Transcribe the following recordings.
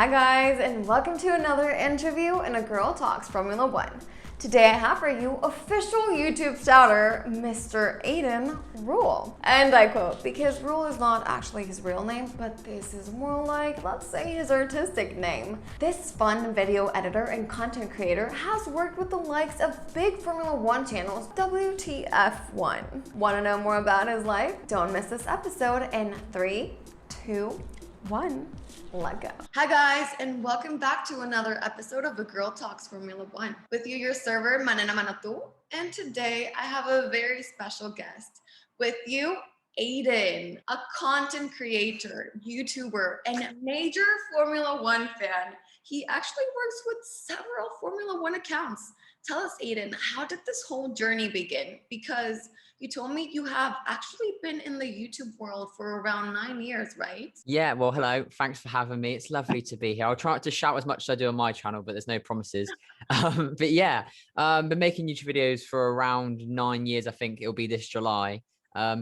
Hi guys, and welcome to another interview in A Girl Talks Formula One. Today I have for you official YouTube starter, Mr. Aiden Rule. And I quote, because Rule is not actually his real name, but this is more like, let's say, his artistic name. This fun video editor and content creator has worked with the likes of big Formula One channels, WTF1. Want to know more about his life? Don't miss this episode in 3, 2, 1. Let go. Hi guys, and welcome back to another episode of A Girl Talks Formula One. With you, your server, Manena, and today I have a very special guest. With you, Aiden, a content creator, YouTuber, and major Formula One fan. He actually works with several Formula One accounts. Tell us, Aiden, how did this whole journey begin? Because you told me you have actually been in the YouTube world for around 9 years, right? Yeah, well, hello. Thanks for having me. It's lovely to be here. I'll try not to shout as much as I do on my channel, but there's no promises. But yeah, been making YouTube videos for around 9 years. I think it'll be this July.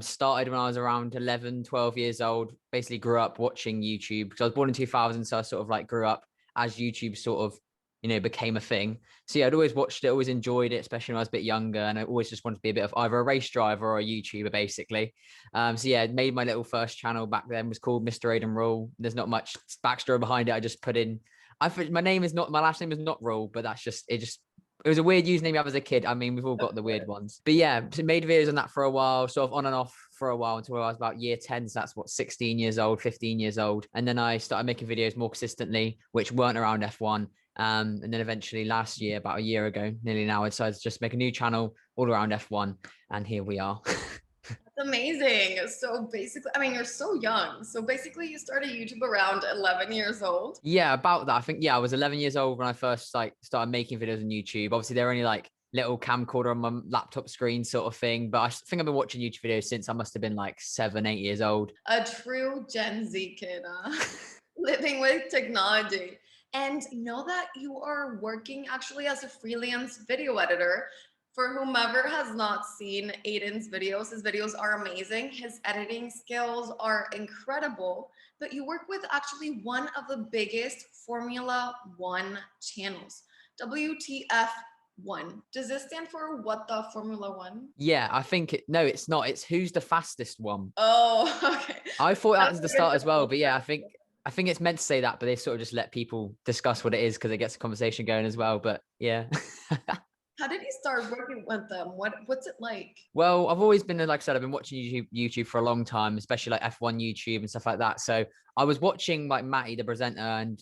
Started when I was around 11, 12 years old. Basically grew up watching YouTube because I was born in 2000. So I sort of like grew up as YouTube sort of, became a thing. So yeah, I'd always watched it, always enjoyed it, especially when I was a bit younger. And I always just wanted to be a bit of either a race driver or a YouTuber, basically. So yeah, made my little first channel back then, was called Mr. Aiden Rule. There's not much backstory behind it. I just put in, my last name is not Rule, but that's just, it was a weird username you have as a kid. I mean, we've all got the weird ones. But yeah, so made videos on that for a while, sort of on and off for a while until I was about year 10. So that's what, 16 years old, 15 years old. And then I started making videos more consistently, which weren't around F1. And then eventually last year, about a year ago, nearly now, I decided to just make a new channel all around F1. And here we are. That's amazing. So basically, I mean, you're so young. So basically you started YouTube around 11 years old. Yeah, about that. I think, yeah, I was 11 years old when I first started making videos on YouTube. Obviously, they're only like little camcorder on my laptop screen sort of thing. But I think I've been watching YouTube videos since I must have been like 7, 8 years old. A true Gen Z kid, living with technology. And know that you are working actually as a freelance video editor. For whomever has not seen Aiden's videos, his videos are amazing. His editing skills are incredible. But you work with actually one of the biggest Formula One channels, WTF1. Does this stand for What the Formula One? Yeah, I think no, it's not. It's Who's the Fastest One. Oh, okay. I thought that That's was a the good start as well. But yeah, one. I think it's meant to say that, but they sort of just let people discuss what it is because it gets the conversation going as well. But yeah. How did you start working with them? What's it like? Well, I've always been, like I said, I've been watching YouTube for a long time, especially like F1 YouTube and stuff like that. So I was watching like Matty, the presenter, and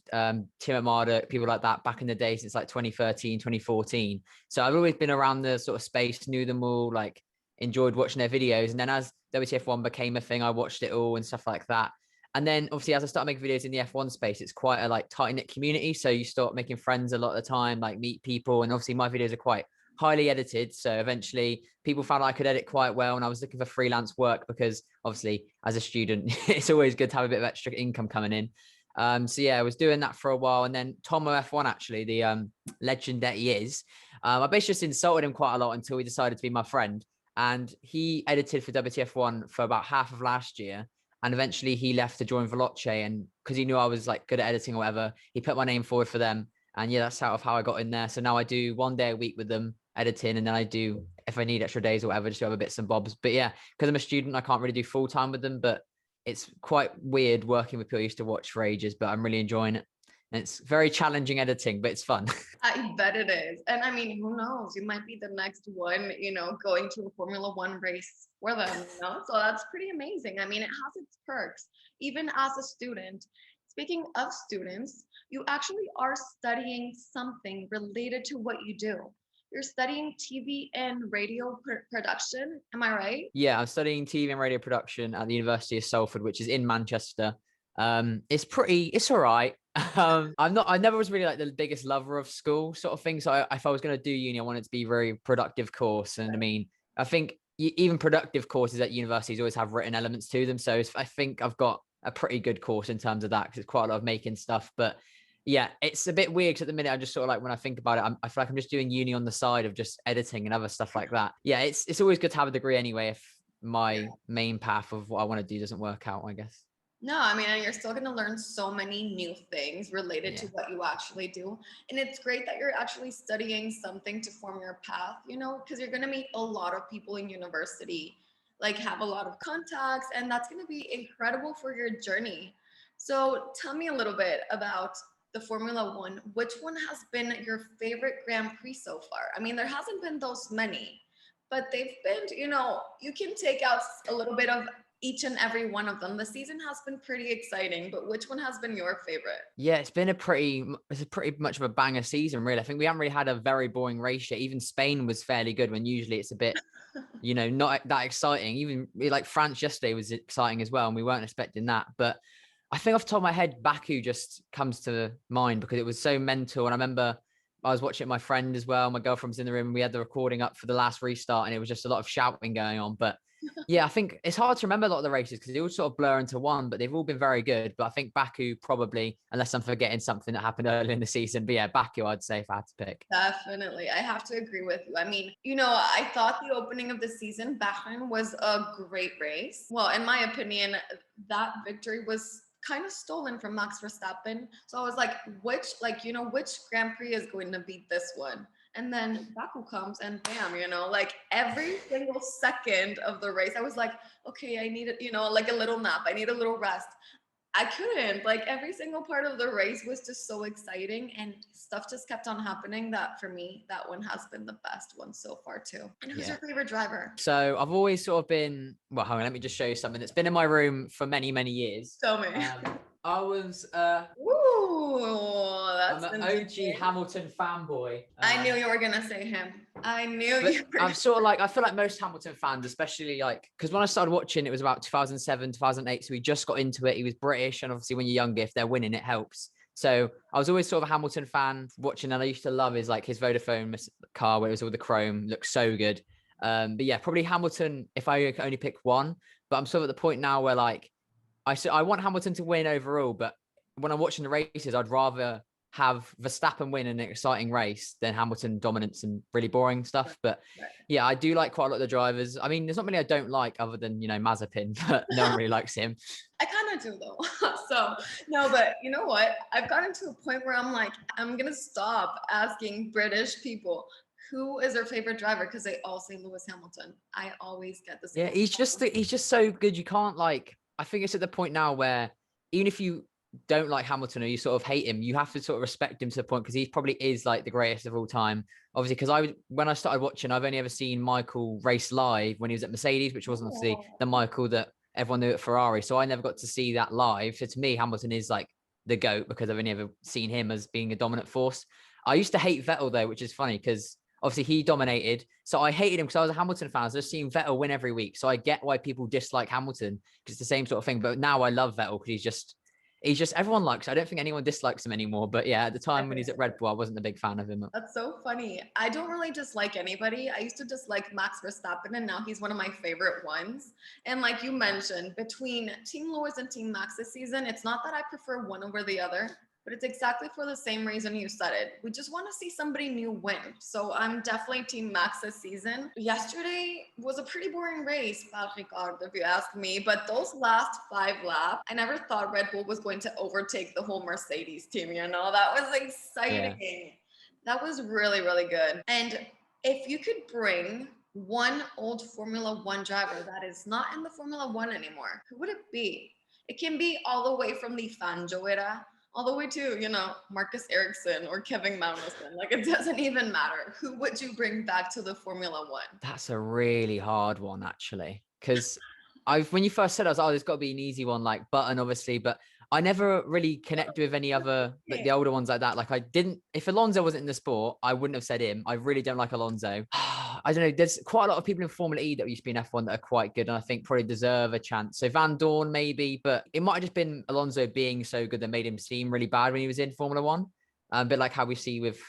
Tim Amada, people like that back in the day since like 2013, 2014. So I've always been around the sort of space, knew them all, like enjoyed watching their videos. And then as WTF1 became a thing, I watched it all and stuff like that. And then obviously as I started making videos in the F1 space, it's quite a like tight knit community. So you start making friends a lot of the time, like meet people. And obviously my videos are quite highly edited. So eventually people found I could edit quite well. And I was looking for freelance work because obviously as a student, it's always good to have a bit of extra income coming in. So yeah, I was doing that for a while. And then Tomo F1, actually, the legend that he is, I basically just insulted him quite a lot until he decided to be my friend. And he edited for WTF1 for about half of last year. And eventually he left to join Veloce. And because he knew I was like good at editing or whatever, he put my name forward for them. And yeah, that's sort of how I got in there. So now I do 1 day a week with them editing. And then I do, if I need extra days or whatever, just do other bits and bobs. But yeah, because I'm a student, I can't really do full time with them, but it's quite weird working with people I used to watch for ages, but I'm really enjoying it. And it's very challenging editing, but it's fun. I bet it is. And I mean, who knows? You might be the next one, going to a Formula One race for them. So that's pretty amazing. I mean, it has its perks, even as a student. Speaking of students, you actually are studying something related to what you do. You're studying TV and radio production. Am I right? Yeah, I'm studying TV and radio production at the University of Salford, which is in Manchester. It's all right. I never was really like the biggest lover of school sort of thing. So if I was going to do uni, I wanted it to be a very productive course. And I mean, I think even productive courses at universities always have written elements to them. So I think I've got a pretty good course in terms of that because it's quite a lot of making stuff. But yeah, it's a bit weird because at the minute I just sort of like when I think about it, I feel like I'm just doing uni on the side of just editing and other stuff like that. Yeah, it's always good to have a degree anyway if my main path of what I want to do doesn't work out, I guess. No, I mean, and you're still going to learn so many new things related to Yeah. what you actually do. And it's great that you're actually studying something to form your path, you know, because you're going to meet a lot of people in university, like have a lot of contacts, and that's going to be incredible for your journey. So tell me a little bit about the Formula One. Which one has been your favorite Grand Prix so far? I mean, there hasn't been those many, but they've been, you know, you can take out a little bit of each and every one of them. The season has been pretty exciting, but which one has been your favorite? Yeah, it's a pretty much of a banger season, really. I think we haven't really had a very boring race yet. Even Spain was fairly good when usually it's a bit, not that exciting. Even like France yesterday was exciting as well, and we weren't expecting that. But I think off the top of my head, Baku just comes to mind because it was so mental. And I remember I was watching it with my friend as well. My girlfriend was in the room. And we had the recording up for the last restart, and it was just a lot of shouting going on. But yeah, I think it's hard to remember a lot of the races because they all sort of blur into one, but they've all been very good. But I think Baku probably, unless I'm forgetting something that happened earlier in the season. But yeah, Baku, I'd say if I had to pick. Definitely. I have to agree with you. I mean, you know, I thought the opening of the season, Bahrain was a great race. Well, in my opinion, that victory was kind of stolen from Max Verstappen. So I was like, which Grand Prix is going to beat this one? And then Baku comes and bam, like every single second of the race, I was like, okay, I need it, like a little nap. I need a little rest. I couldn't. Like every single part of the race was just so exciting and stuff just kept on happening that for me, that one has been the best one so far too. And who's Yeah. your favorite driver? So I've always sort of been, well, hang on, let me just show you something that's been in my room for many, many years. Tell me. I was Ooh, I'm that's an OG interesting. Hamilton fanboy. I knew you were gonna say him. I knew But you were I'm gonna. sort of like, I feel like most Hamilton fans, especially like, because when I started watching, it was about 2007, 2008. So we just got into it. He was British. And obviously, when you're younger, if they're winning, it helps. So I was always sort of a Hamilton fan watching. And I used to love his like his Vodafone car where it was all the chrome, looked so good. But yeah, probably Hamilton if I could only pick one. But I'm sort of at the point now where like, I want Hamilton to win overall. But when I'm watching the races, I'd rather have Verstappen win an exciting race than Hamilton dominance and really boring stuff. But yeah, I do like quite a lot of the drivers. I mean, there's not many I don't like other than, Mazepin, but no one really likes him. I kind of do though. So no, but you know what? I've gotten to a point where I'm like, I'm gonna stop asking British people who is their favorite driver because they all say Lewis Hamilton. I always get the Yeah, same. he's just so good. You can't like, I think it's at the point now where even if you don't like Hamilton or you sort of hate him, you have to sort of respect him to the point because he probably is like the greatest of all time. Obviously, because when I started watching, I've only ever seen Michael race live when he was at Mercedes, which wasn't obviously Oh, the Michael that everyone knew at Ferrari. So I never got to see that live. So to me, Hamilton is like the GOAT because I've only ever seen him as being a dominant force. I used to hate Vettel though, which is funny because obviously he dominated. So I hated him because I was a Hamilton fan. I was just seeing Vettel win every week. So I get why people dislike Hamilton because it's the same sort of thing. But now I love Vettel because he's just everyone likes. I don't think anyone dislikes him anymore. But yeah, at the time when he's at Red Bull, I wasn't a big fan of him. that's so funny. I don't really dislike anybody. I used to dislike Max Verstappen, and now he's one of my favorite ones. And like you mentioned, between Team Lewis and Team Max this season, it's not that I prefer one over the other, but it's exactly for the same reason you said it. We just want to see somebody new win. So I'm definitely Team Max this season. Yesterday was a pretty boring race, Ricard, if you ask me. But those last 5 laps, I never thought Red Bull was going to overtake the whole Mercedes team. That was exciting. Yeah. That was really, really good. And if you could bring one old Formula One driver that is not in the Formula One anymore, who would it be? It can be all the way from the Fangio era all the way to, Marcus Ericsson or Kevin Magnussen. Like, it doesn't even matter. Who would you bring back to the Formula One? That's a really hard one, actually, because when you first said, I was, oh, there's got to be an easy one like Button, obviously, but I never really connected with any other, like the older ones like that. Like I didn't, if Alonso wasn't in the sport, I wouldn't have said him. I really don't like Alonso. I don't know. There's quite a lot of people in Formula E that used to be in F1 that are quite good, and I think probably deserve a chance. So Van Dorn maybe, but it might have just been Alonso being so good that made him seem really bad when he was in Formula One. A bit like how we see with,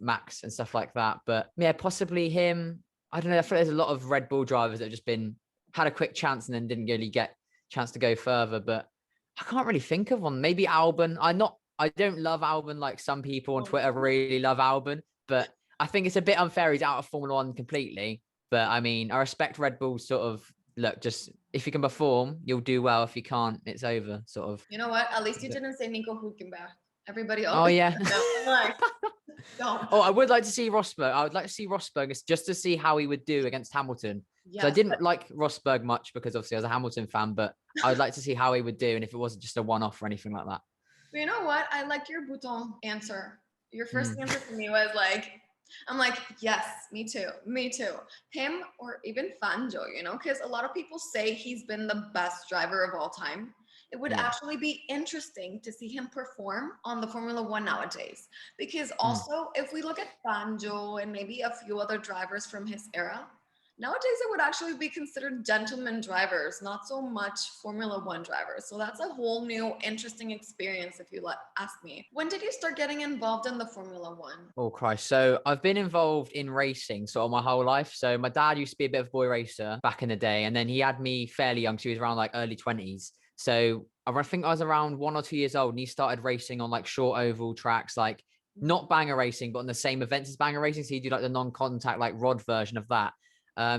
Max and stuff like that. But yeah, possibly him. I don't know. I feel like there's a lot of Red Bull drivers that have just had a quick chance and then didn't really get a chance to go further. But I can't really think of one. Maybe Albon. I don't love Albon like some people on Twitter really love Albon, but I think it's a bit unfair. He's out of Formula One completely. But I mean, I respect Red Bull's sort of look, just if you can perform, you'll do well. If you can't, it's over, sort of. You know what? At least you didn't say Nico Hülkenberg. Everybody Oh always yeah. says that. I'm like, don't. Oh, I would like to see Rosberg. I would like to see Rosberg just to see how he would do against Hamilton. So I Yes, didn't like Rosberg much because obviously I was a Hamilton fan, but I would like to see how he would do and if it wasn't just a one-off or anything like that. but you know what? I liked your Bouton answer. Your first Mm. answer for me was like, I'm like, yes, me too, me too. Him or even Fangio, you know, because a lot of people say he's been the best driver of all time. It would Yeah. actually be interesting to see him perform on the Formula One nowadays. Because Mm. also, if we look at Fangio and maybe a few other drivers from his era, nowadays it would actually be considered gentleman drivers, not so much Formula One drivers. So that's a whole new interesting experience if you ask me. When did you start getting involved in the Formula One? Oh Christ. So I've been involved in racing sort of my whole life. So my dad used to be a bit of a boy racer back in the day. And then he had me fairly young. So he was around like early 20s. So I think I was around 1 or 2 years old and he started racing on like short oval tracks, like not banger racing, but on the same events as banger racing. So he do like the non-contact, like rod version of that.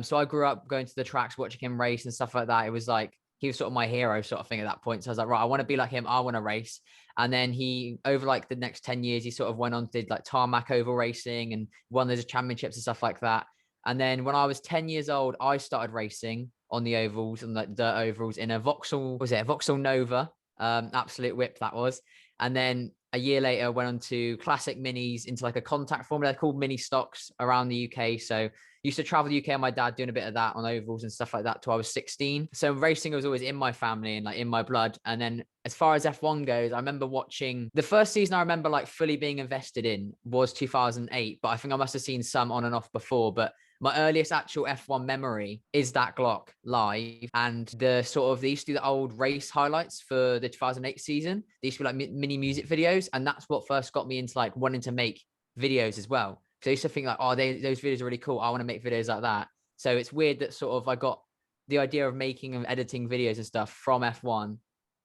So I grew up going to the tracks, watching him race and stuff like that. It was like, he was sort of my hero sort of thing at that point. So I was like, right, I want to be like him. I want to race. And then he, over like the next 10 years, he sort of went on to did like tarmac oval racing and won those championships and stuff like that. And then when I was 10 years old, I started racing on the ovals and like dirt ovals in a Vauxhall, was it a Vauxhall Nova? Absolute whip that was. And then a year later went on to classic minis into like a contact formula. They're called mini stocks around the UK. So used to travel the UK and my dad doing a bit of that on ovals and stuff like that till I was 16. So racing was always in my family and like in my blood. And then as far as F1 goes, I remember watching the first season I remember like fully being invested in was 2008, but I think I must have seen some on and off before. But my earliest actual F1 memory is that Glock live and the sort of, they used to do the old race highlights for the 2008 season. They used to be like mini music videos. And that's what first got me into like wanting to make videos as well. So I used to think like, oh, those videos are really cool. I want to make videos like that. So it's weird that sort of I got the idea of making and editing videos and stuff from F1.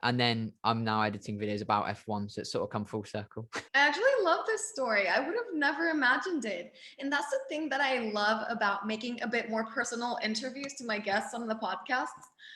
And then I'm now editing videos about F1. So it's sort of come full circle. I actually love this story. I would have never imagined it. And that's the thing that I love about making a bit more personal interviews to my guests on the podcasts.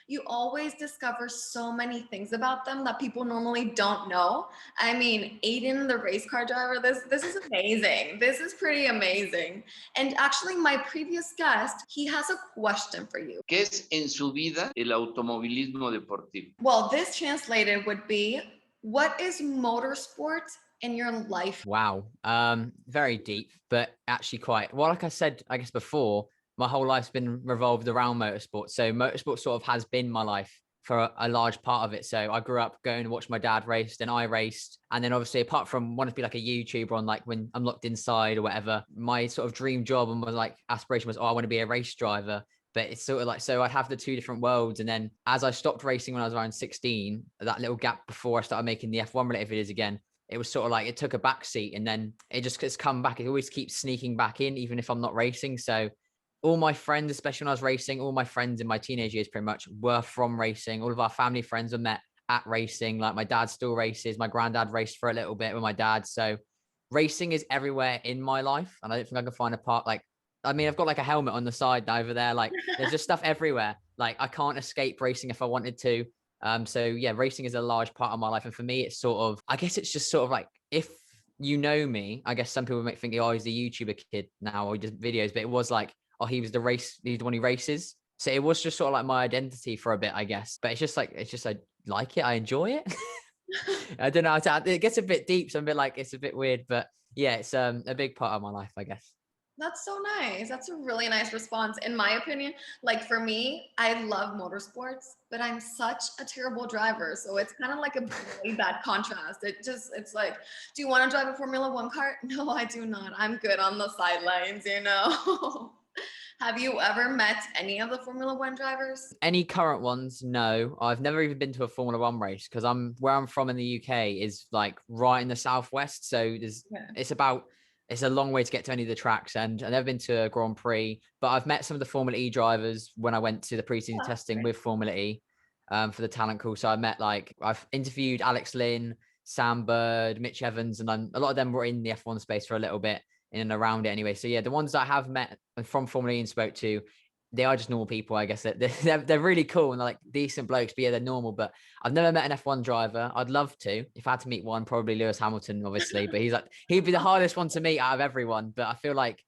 You always discover so many things about them that people normally don't know. I mean, Aiden, the race car driver, this is amazing. This is pretty amazing. And actually, my previous guest, he has a question for you. ¿Qué es en su vida el automovilismo deportivo? Well, this translated would be, what is motorsport in your life? Wow. Very deep, but actually quite well, like I said, I guess before, my whole life's been revolved around motorsport. So motorsport sort of has been my life for a large part of it. So I grew up going to watch my dad race, then I raced. And then obviously apart from wanting to be like a YouTuber on like when I'm locked inside or whatever, my sort of dream job and my like aspiration was, oh, I want to be a race driver. But it's sort of like, so I'd have the two different worlds. And then as I stopped racing when I was around 16, that little gap before I started making the F1 related videos again, it was sort of like it took a back seat and then it's come back. It always keeps sneaking back in, even if I'm not racing. So all my friends, especially when I was racing, all my friends in my teenage years pretty much were from racing. All of our family friends were met at racing. Like my dad still races. My granddad raced for a little bit with my dad. So racing is everywhere in my life. And I don't think I can find a part like, I mean, I've got like a helmet on the side over there. Like there's just stuff everywhere. Like I can't escape racing if I wanted to. So yeah, racing is a large part of my life. And for me, it's sort of, I guess it's just sort of like, if you know me, I guess some people might think, oh, he's the YouTuber kid now, or he does videos, but it was like, oh, he's the one who races. So it was just sort of like my identity for a bit, I guess. But it's just I like it. I enjoy it. I don't know. It gets a bit deep. So I'm a bit like, it's a bit weird, but yeah, it's a big part of my life, I guess. That's so nice. That's a really nice response. In my opinion, like for me, I love motorsports, but I'm such a terrible driver. So it's kind of like a really bad contrast. It's like, do you want to drive a Formula One car? No, I do not. I'm good on the sidelines, you know? Have you ever met any of the Formula One drivers? Any current ones? No, I've never even been to a Formula One race because where I'm from in the UK is like right in the southwest. So it's a long way to get to any of the tracks, and I've never been to a Grand Prix, but I've met some of the Formula E drivers when I went to the pre-season testing with Formula E for the talent call. So I've interviewed Alex Lynn, Sam Bird, Mitch Evans, and a lot of them were in the F1 space for a little bit in and around it anyway. So yeah, the ones that I have met from Formula E and spoke to, they are just normal people, I guess. They're really cool and they're like decent blokes, but yeah, they're normal. But I've never met an F1 driver. I'd love to. If I had to meet one, probably Lewis Hamilton, obviously. But he'd be the hardest one to meet out of everyone. But I feel like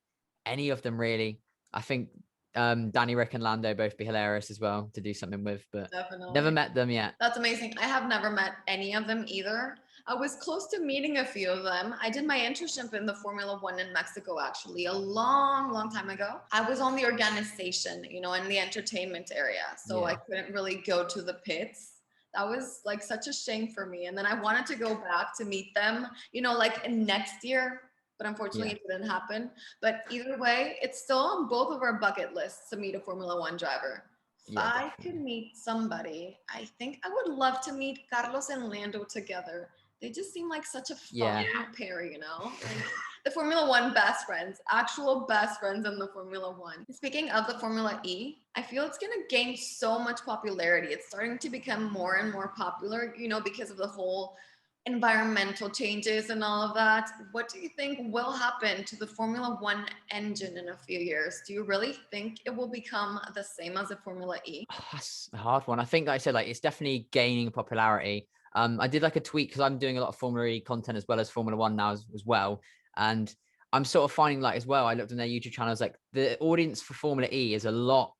any of them really. I think Danny Rick and Lando both be hilarious as well to do something with, but Definitely. never met them yet. That's amazing. I have never met any of them either. I was close to meeting a few of them. I did my internship in the Formula One in Mexico, actually, a long, long time ago. I was on the organization, you know, in the entertainment area. So I couldn't really go to the pits. That was like such a shame for me. And then I wanted to go back to meet them, you know, like next year, but unfortunately it didn't happen. But either way, it's still on both of our bucket lists to meet a Formula One driver. If I could meet somebody, I think I would love to meet Carlos and Lando together. They just seem like such a fun pair, you know? Like the Formula One best friends, actual best friends in the Formula One. Speaking of the Formula E, I feel it's gonna gain so much popularity. It's starting to become more and more popular, you know, because of the whole environmental changes and all of that. What do you think will happen to the Formula One engine in a few years? Do you really think it will become the same as the Formula E? That's a hard one. I think, like I said, like it's definitely gaining popularity. I did like a tweet because I'm doing a lot of Formula E content as well as Formula One now as well. And I'm sort of finding like as well, I looked on their YouTube channels, like the audience for Formula E is a lot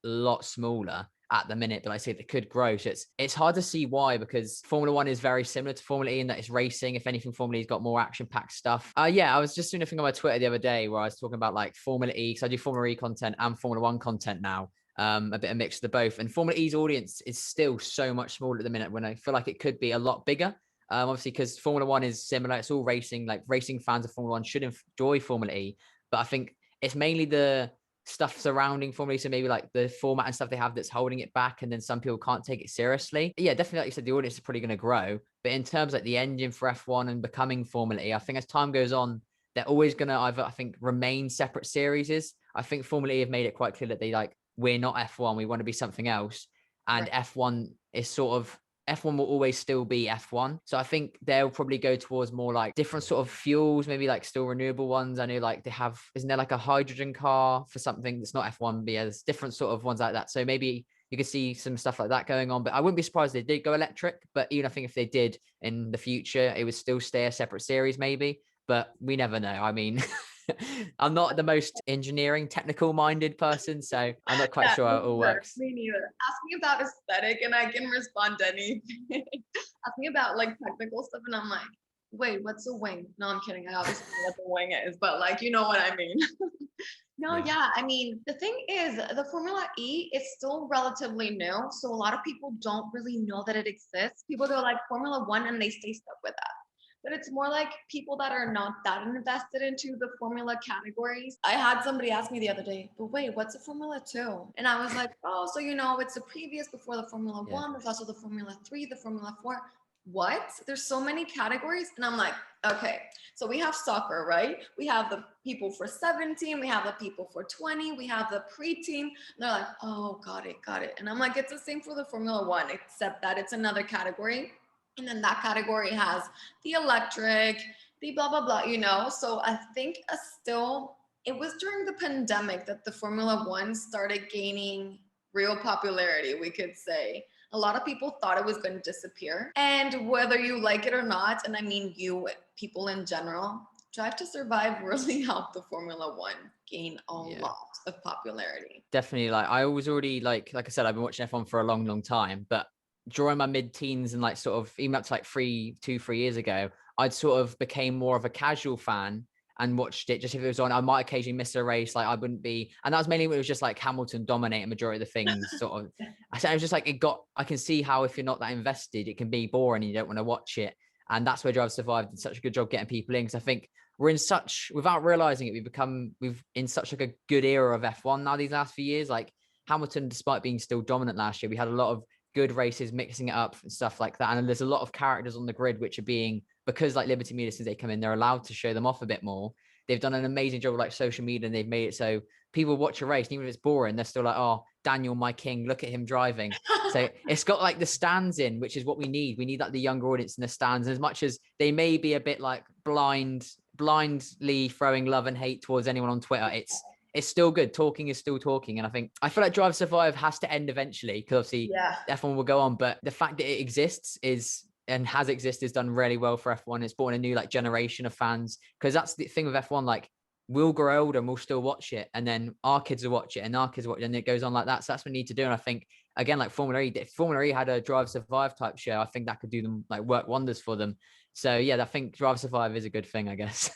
smaller at the minute, but I say that could grow. So it's hard to see why, because Formula One is very similar to Formula E in that it's racing. If anything, Formula E's got more action-packed stuff. I was just doing a thing on my Twitter the other day where I was talking about like Formula E, because I do Formula E content and Formula One content now. A bit of mix of the both. And Formula E's audience is still so much smaller at the minute when I feel like it could be a lot bigger. Obviously, because Formula One is similar. It's all racing. Like racing fans of Formula One should enjoy Formula E. But I think it's mainly the stuff surrounding Formula E. So maybe like the format and stuff they have that's holding it back. And then some people can't take it seriously. Yeah, definitely, like you said, the audience is probably going to grow. But in terms of like the engine for F1 and becoming Formula E, I think as time goes on, they're always going to either, I think, remain separate series. I think Formula E have made it quite clear that they like, we're not F1, we want to be something else. And F1 is sort of, F1 will always still be F1. So I think they'll probably go towards more like different sort of fuels, maybe like still renewable ones. I know like they have, isn't there like a hydrogen car for something that's not F1, but yeah, there's different sort of ones like that. So maybe you could see some stuff like that going on, but I wouldn't be surprised if they did go electric. But even I think if they did in the future, it would still stay a separate series maybe, but we never know. I mean, I'm not the most engineering technical minded person, so I'm not quite sure how it all works. Me neither. Ask me about aesthetic and I can respond to anything. Ask me about like technical stuff and I'm like, wait, what's a wing? No, I'm kidding. I obviously know what the wing is, but like, you know what I mean. I mean, the thing is, the Formula E is still relatively new. So a lot of people don't really know that it exists. People go like Formula One and they stay stuck with that. But it's more like people that are not that invested into the formula categories. I had somebody ask me the other day, but wait, what's a Formula 2? And I was like, oh, so you know, it's the previous before the Formula 1. There's also the Formula 3, the Formula 4. What? There's so many categories. And I'm like, okay, so we have soccer, right? We have the people for 17, we have the people for 20, we have the pre-team. And they're like, oh, got it. And I'm like, it's the same for the Formula 1, except that it's another category. And then that category has the electric, the blah, blah, blah, you know? So I think it was during the pandemic that the Formula One started gaining real popularity, we could say. A lot of people thought it was going to disappear. And whether you like it or not, and I mean you, people in general, Drive to Survive really helped the Formula One gain a lot of popularity. Definitely. Like I was already like I said, I've been watching F1 for a long, long time, but during my mid-teens and like sort of even up to like 3 years ago, I'd sort of became more of a casual fan and watched it just if it was on. I might occasionally miss a race, like I wouldn't be, and that was mainly when it was just like Hamilton dominating majority of the things. Sort of, I was just like I can see how if you're not that invested, it can be boring and you don't want to watch it. And that's where Drive to Survive did such a good job getting people in, because I think we're in such, without realizing it, we've in such like a good era of F1 now these last few years. Like Hamilton, despite being still dominant last year, we had a lot of good races, mixing it up and stuff like that. And there's a lot of characters on the grid which are being, because like Liberty Media, since they come in, they're allowed to show them off a bit more. They've done an amazing job with like social media, and they've made it so people watch a race, and even if it's boring, they're still like, oh, Daniel, my king, look at him driving. So it's got like the stands in, which is what we need. We need like the younger audience in the stands. And as much as they may be a bit like blindly throwing love and hate towards anyone on Twitter, it's still good. Talking is still talking. And I feel like Drive to Survive has to end eventually, because obviously F1 will go on. But the fact that it exists and has existed has done really well for F1. It's brought in a new like generation of fans, because that's the thing with F1. Like, we'll grow older and we'll still watch it, and then our kids will watch it, and our kids will watch it, and it goes on like that. So that's what we need to do. And I think, again, like Formula E, if Formula E had a Drive to Survive type show, I think that could do them, like, work wonders for them. So yeah, I think Drive to Survive is a good thing, I guess.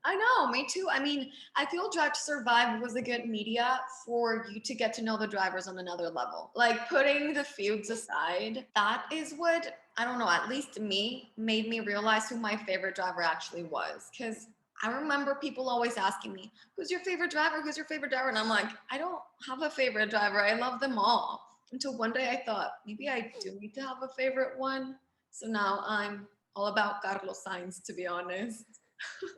I know, me too. I mean, I feel Drive to Survive was a good media for you to get to know the drivers on another level. Like, putting the feuds aside, that is what, I don't know, at least me, made me realize who my favorite driver actually was. Because I remember people always asking me, who's your favorite driver? Who's your favorite driver? And I'm like, I don't have a favorite driver. I love them all. Until one day I thought, maybe I do need to have a favorite one. So now I'm all about Carlos Sainz, to be honest.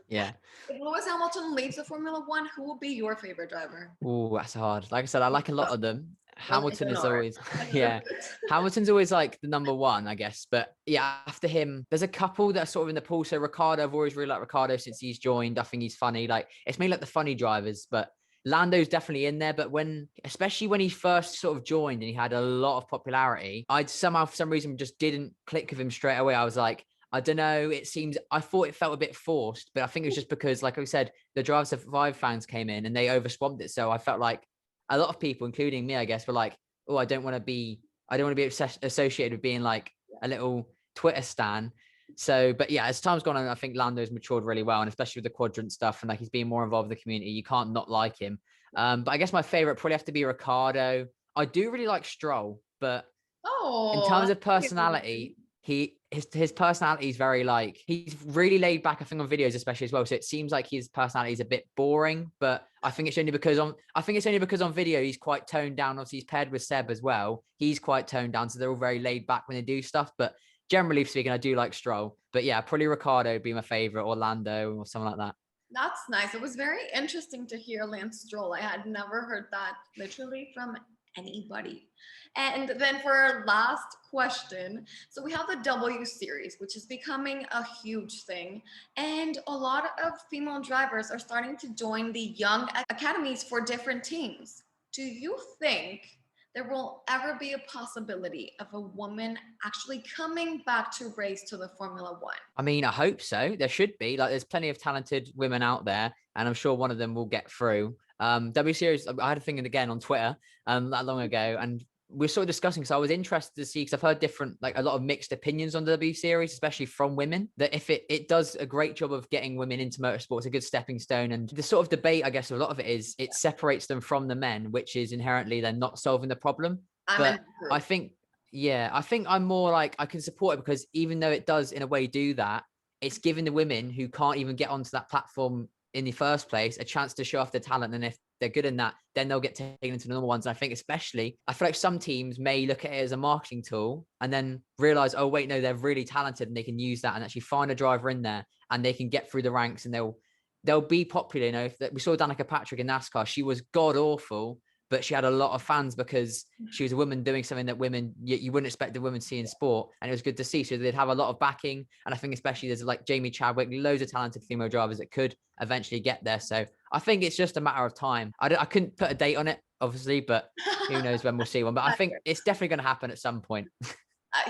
Yeah. If Lewis Hamilton leaves the Formula One, who will be your favorite driver? Oh, that's hard. Like I said, I like a lot of them. Hamilton is Ignore. always, yeah. Hamilton's always like the number one, I guess. But yeah, after him, there's a couple that are sort of in the pool. So Ricardo, I've always really liked Ricardo since he's joined. I think he's funny. Like, it's mainly like the funny drivers, but Lando's definitely in there. But especially when he first sort of joined and he had a lot of popularity, I'd somehow, for some reason, just didn't click with him straight away. I was like, I don't know. I thought it felt a bit forced, but I think it was just because, like I said, the Drive to Survive fans came in and they overswamped it. So I felt like a lot of people, including me, I guess, were like, oh, I don't want to be associated with being like a little Twitter stan. So, but yeah, as time's gone on, I think Lando's matured really well, and especially with the quadrant stuff, and like he's being more involved with the community. You can't not like him. But I guess my favorite probably have to be Ricardo. I do really like Stroll, but in terms of personality, his personality is very, like, he's really laid back, I think, on videos especially as well. So it seems like his personality is a bit boring, but I think it's only because on video he's quite toned down. Obviously, he's paired with Seb as well. He's quite toned down, so they're all very laid back when they do stuff. But generally speaking, I do like Stroll. But yeah, probably Ricardo would be my favorite, Orlando or something like that. That's nice. It was very interesting to hear Lance Stroll. I had never heard that literally from anybody. And then for our last question, so we have the W Series, which is becoming a huge thing. And a lot of female drivers are starting to join the young academies for different teams. Do you think there will ever be a possibility of a woman actually coming back to race to the Formula One? I mean, I hope so. There should be. Like, there's plenty of talented women out there, and I'm sure one of them will get through. W Series, I had a thing again on Twitter that long ago, and we're sort of discussing. So I was interested to see, because I've heard a lot of mixed opinions on the W Series, especially from women, that if it does a great job of getting women into motorsport, it's a good stepping stone. And the sort of debate, I guess, a lot of it is it separates them from the men, which is inherently they're not solving the problem. But I think I'm more like, I can support it, because even though it does in a way do that, it's giving the women who can't even get onto that platform in the first place a chance to show off their talent. And if they're good in that, then they'll get taken into the normal ones. And I think I feel like some teams may look at it as a marketing tool and then realize, oh wait, no, they're really talented and they can use that and actually find a driver in there and they can get through the ranks and they'll be popular. You know, if we saw Danica Patrick in NASCAR, she was god awful, but she had a lot of fans because she was a woman doing something that you wouldn't expect the women to see in sport. And it was good to see. So they'd have a lot of backing. And I think especially there's like Jamie Chadwick, loads of talented female drivers that could eventually get there. So I think it's just a matter of time. I couldn't put a date on it, obviously, but who knows when we'll see one. But I think it's definitely going to happen at some point.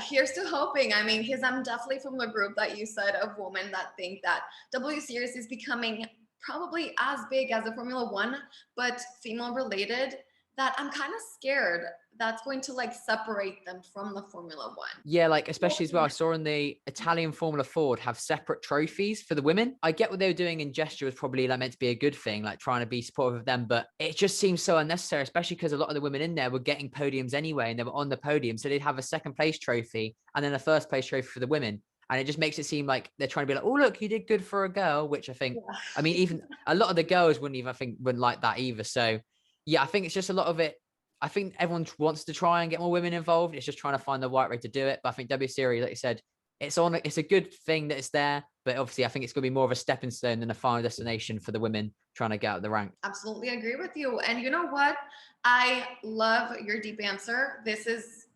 Here's to hoping. I mean, because I'm definitely from the group that you said of women that think that W Series is becoming probably as big as the Formula One, but female related, that I'm kind of scared that's going to like separate them from the Formula One. Yeah, like especially as well, I saw in the Italian Formula Ford have separate trophies for the women. I get what they were doing in gesture was probably like meant to be a good thing, like trying to be supportive of them, but it just seems so unnecessary, especially because a lot of the women in there were getting podiums anyway and they were on the podium. So they'd have a second place trophy and then a first place trophy for the women. And it just makes it seem like they're trying to be like, oh, look, you did good for a girl, which I think, I mean, even a lot of the girls wouldn't like that either. So yeah, I think it's just a lot of it. I think everyone wants to try and get more women involved. It's just trying to find the right way to do it. But I think W Series, like you said, it's a good thing that it's there. But obviously, I think it's going to be more of a stepping stone than a final destination for the women trying to get out of the rank. Absolutely agree with you. And you know what? I love your deep answer. This is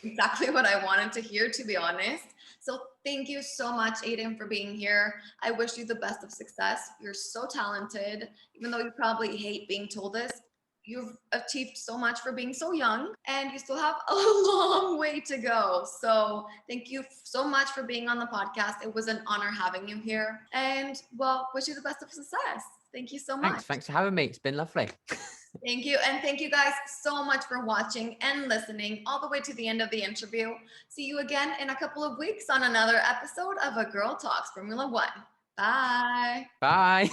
exactly what I wanted to hear, to be honest. So thank you so much, Aiden, for being here. I wish you the best of success. You're so talented, even though you probably hate being told this. You've achieved so much for being so young, and you still have a long way to go. So thank you so much for being on the podcast. It was an honor having you here. And well, wish you the best of success. Thank you so much. Thanks for having me. It's been lovely. Thank you. And thank you guys so much for watching and listening all the way to the end of the interview. See you again in a couple of weeks on another episode of A Girl Talks Formula One. Bye. Bye.